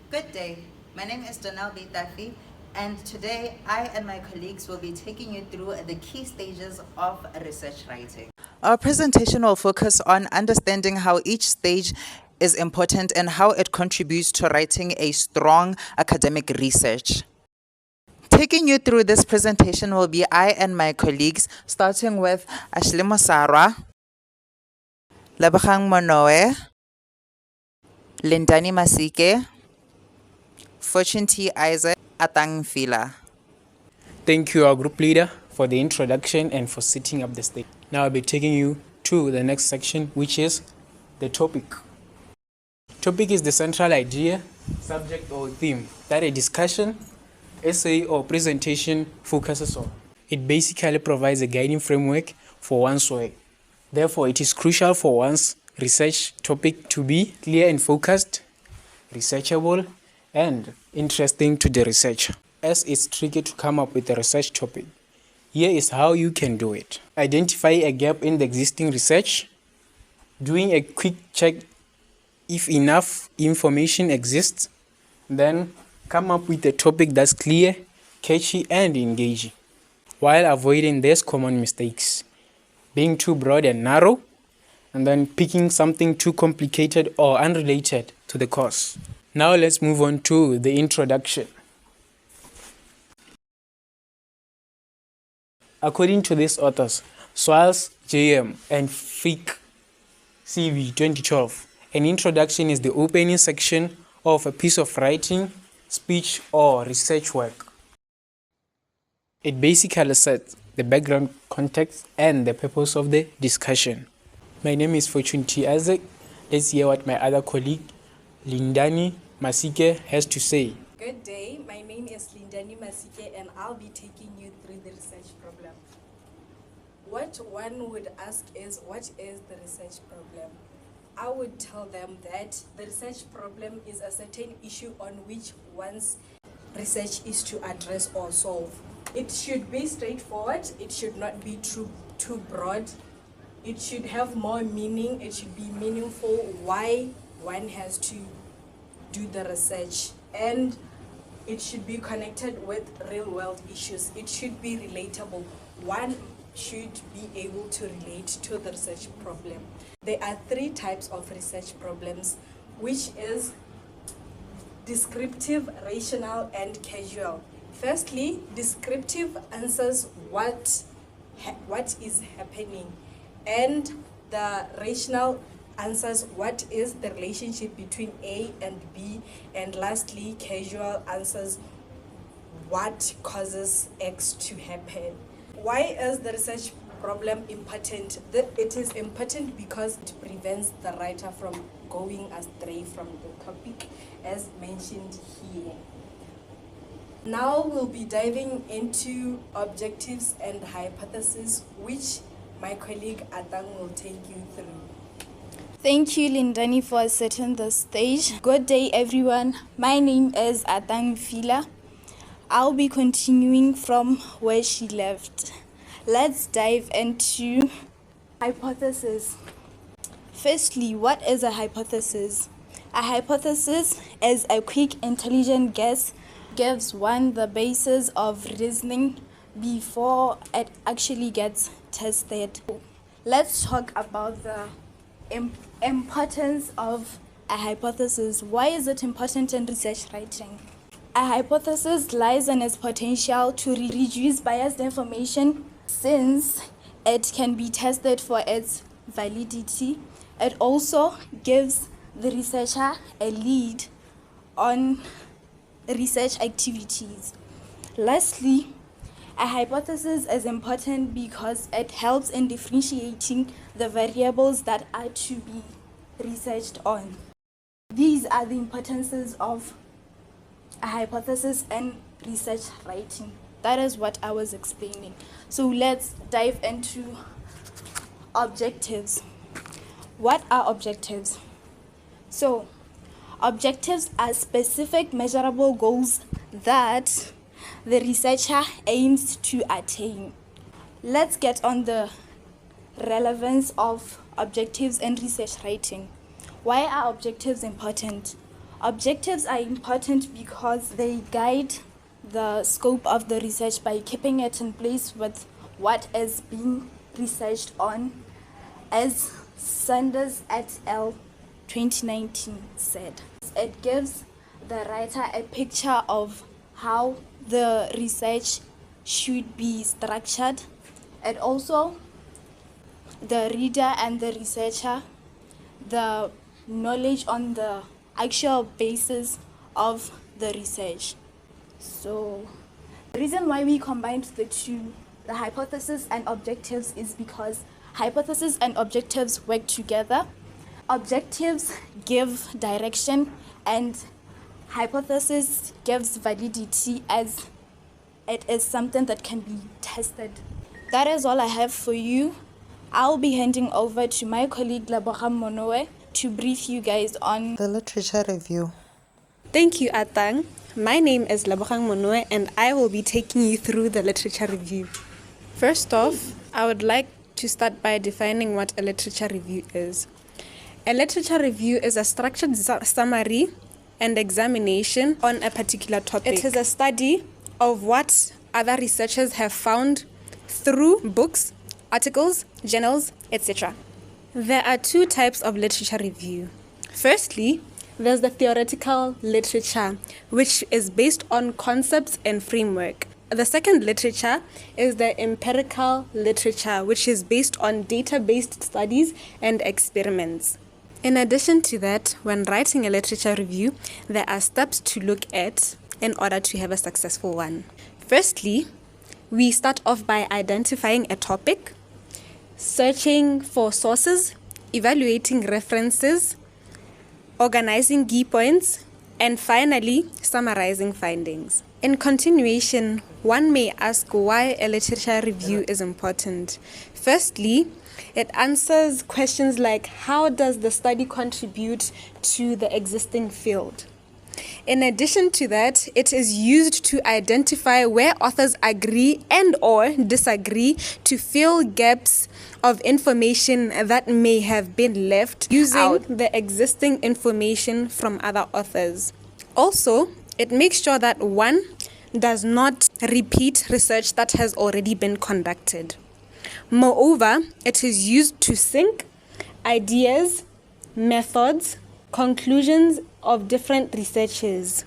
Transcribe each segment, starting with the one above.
Good day. My name is Donnel Tafhi, and today I and my colleagues will be taking you through the key stages of research writing. Our presentation will focus on understanding how each stage is important and how it contributes to writing a strong academic research. Taking you through this presentation will be I and my colleagues, starting with Mosarwa, Lebogang Monowe, Lindani Masike, Isaac, Atang Nfila. Thank you, our group leader, for the introduction and for setting up the stage. Now I'll be taking you to the next section, which is the topic. Topic is the central idea, subject or theme that a discussion, essay or presentation focuses on. It basically provides a guiding framework for one's work. Therefore, it is crucial for one's research topic to be clear and focused, researchable, and interesting to the researcher, as it's tricky to come up with a research topic. Here is how you can do it. Identify a gap in the existing research, doing a quick check if enough information exists, then come up with a topic that's clear, catchy, and engaging, while avoiding these common mistakes, being too broad and narrow, and then picking something too complicated or unrelated to the course. Now let's move on to the introduction. According to these authors, Swales, J.M., and Fick, CV 2012, an introduction is the opening section of a piece of writing, speech, or research work. It basically sets the background context and the purpose of the discussion. My name is Isaac. Let's hear what my other colleague, Lindani Masike, has to say. Good day, my name is Lindani Masike and I'll be taking you through the research problem. What one would ask is, what is the research problem? I would tell them that the research problem is a certain issue on which one's research is to address or solve. It should be straightforward, it should not be too broad, it should have more meaning, it should be meaningful why one has to do the research, and it should be connected with real-world issues. It should be relatable. One should be able to relate to the research problem. There are three types of research problems, which is descriptive, rational, and casual. Firstly, descriptive answers what is happening, and the rational answers what is the relationship between A and B, and lastly, casual answers what causes X to happen. Why is the research problem important? It is important because it prevents the writer from going astray from the topic as mentioned here. Now we'll be diving into objectives and hypotheses, which my colleague Atang will take you through. Thank you, Lindani, for setting the stage. Good day, everyone. My name is Atang Nfila. I'll be continuing from where she left. Let's dive into hypothesis. Firstly, what is a hypothesis? A hypothesis is a quick, intelligent guess, gives one the basis of reasoning before it actually gets tested. Let's talk about the importance of a hypothesis. Why is it important in research writing? A hypothesis lies in its potential to reduce biased information since it can be tested for its validity. It also gives the researcher a lead on research activities. Lastly, a hypothesis is important because it helps in differentiating the variables that are to be researched on. These are the importances of a hypothesis in research writing. That is what I was explaining. So let's dive into objectives. What are objectives? So, objectives are specific measurable goals that the researcher aims to attain. Let's get on the relevance of objectives in research writing. Why are objectives important? Objectives are important because they guide the scope of the research by keeping it in place with what is being researched on, as Sanders et al. 2019 said. It gives the writer a picture of how the research should be structured, and also the reader and the researcher the knowledge on the actual basis of the research. So the reason why we combined the two, the hypothesis and objectives, is because hypothesis and objectives work together. Objectives give direction and hypothesis gives validity, as it is something that can be tested. That is all I have for you. I'll be handing over to my colleague Lebogang Monowe to brief you guys on The literature review. Thank you, Atang. My name is Lebogang Monowe and I will be taking you through the literature review. First off, I would like to start by defining what a literature review is. A literature review is a structured summary and examination on a particular topic. It is a study of what other researchers have found through books, articles, journals, etc. There are two types of literature review. Firstly, there's the theoretical literature, which is based on concepts and framework. The second literature is the empirical literature, which is based on data-based studies and experiments. In addition to that, when writing a literature review, there are steps to look at in order to have a successful one. Firstly, we start off by identifying a topic, searching for sources, evaluating references, organizing key points, and finally, summarizing findings. In continuation, one may ask why a literature review is important. Firstly, it answers questions like, how does the study contribute to the existing field? In addition to that, it is used to identify where authors agree and or disagree to fill gaps of information that may have been left using the existing information from other authors. Also, it makes sure that one does not repeat research that has already been conducted. Moreover, it is used to sync ideas, methods, conclusions of different researchers.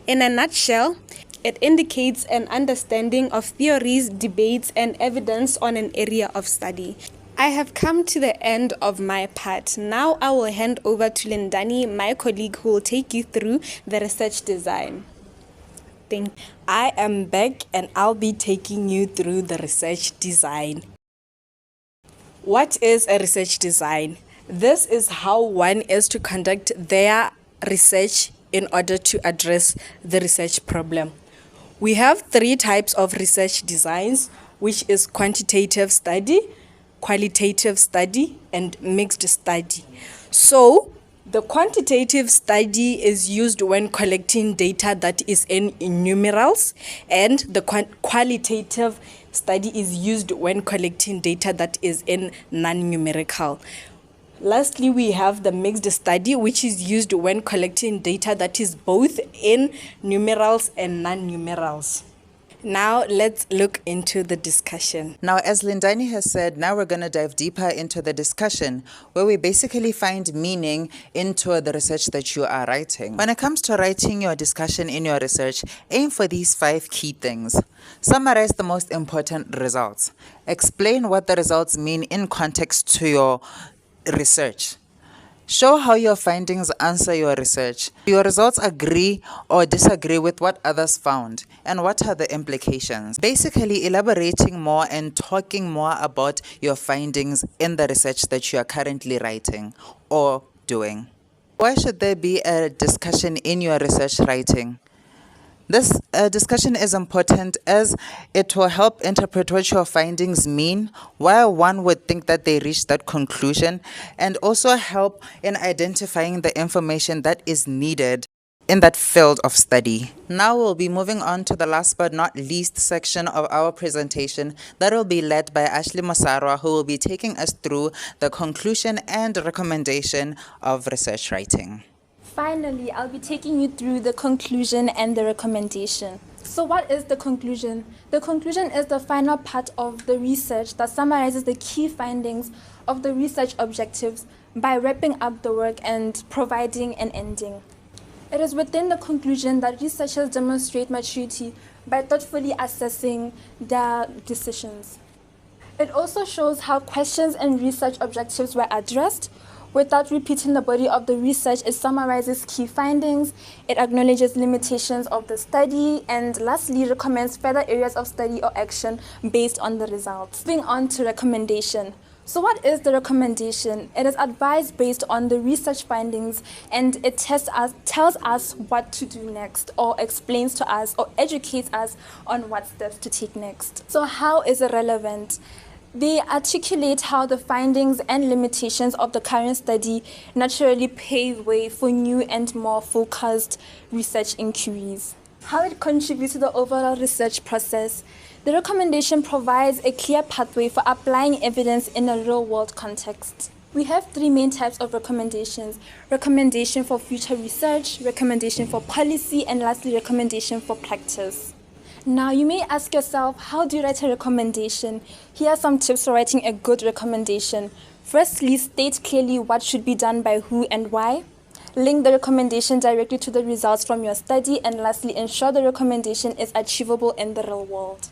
In a nutshell, it indicates an understanding of theories, debates, and evidence on an area of study. I have come to the end of my part. Now I will hand over to Lindani, my colleague, who will take you through the research design. Thank you. I am back and I'll be taking you through the research design. What is a research design? This is how one is to conduct their research in order to address the research problem. We have three types of research designs, which is quantitative study, qualitative study, and mixed study. So, the quantitative study is used when collecting data that is in numerals, and the qualitative study is used when collecting data that is in non-numerical. Lastly, we have the mixed study, which is used when collecting data that is both in numerals and non-numerals. Now, let's look into the discussion. Now, as Lindani has said, now we're going to dive deeper into the discussion, where we basically find meaning into the research that you are writing. When it comes to writing your discussion in your research, aim for these 5 key things. Summarize the most important results. Explain what the results mean in context to your research. Show how your findings answer your research. Do your results agree or disagree with what others found? And what are the implications? Basically, elaborating more and talking more about your findings in the research that you are currently writing or doing. Why should there be a discussion in your research writing? This discussion is important as it will help interpret what your findings mean, why one would think that they reached that conclusion, and also help in identifying the information that is needed in that field of study. Now we'll be moving on to the last but not least section of our presentation that will be led by Ashley Mosarwa, who will be taking us through the conclusion and recommendation of research writing. Finally, I'll be taking you through the conclusion and the recommendation. So what is the conclusion? The conclusion is the final part of the research that summarizes the key findings of the research objectives by wrapping up the work and providing an ending. It is within the conclusion that researchers demonstrate maturity by thoughtfully assessing their decisions. It also shows how questions and research objectives were addressed. Without repeating the body of the research, it summarizes key findings, it acknowledges limitations of the study, and lastly, recommends further areas of study or action based on the results. Moving on to recommendation. So what is the recommendation? It is advice based on the research findings, and it tells us what to do next, or explains to us or educates us on what steps to take next. So how is it relevant? They articulate how the findings and limitations of the current study naturally pave way for new and more focused research inquiries. How it contributes to the overall research process. The recommendation provides a clear pathway for applying evidence in a real-world context. We have three main types of recommendations: recommendation for future research, recommendation for policy, and lastly, recommendation for practice. Now, you may ask yourself, how do you write a recommendation? Here are some tips for writing a good recommendation. Firstly, state clearly what should be done by who and why. Link the recommendation directly to the results from your study. And lastly, ensure the recommendation is achievable in the real world.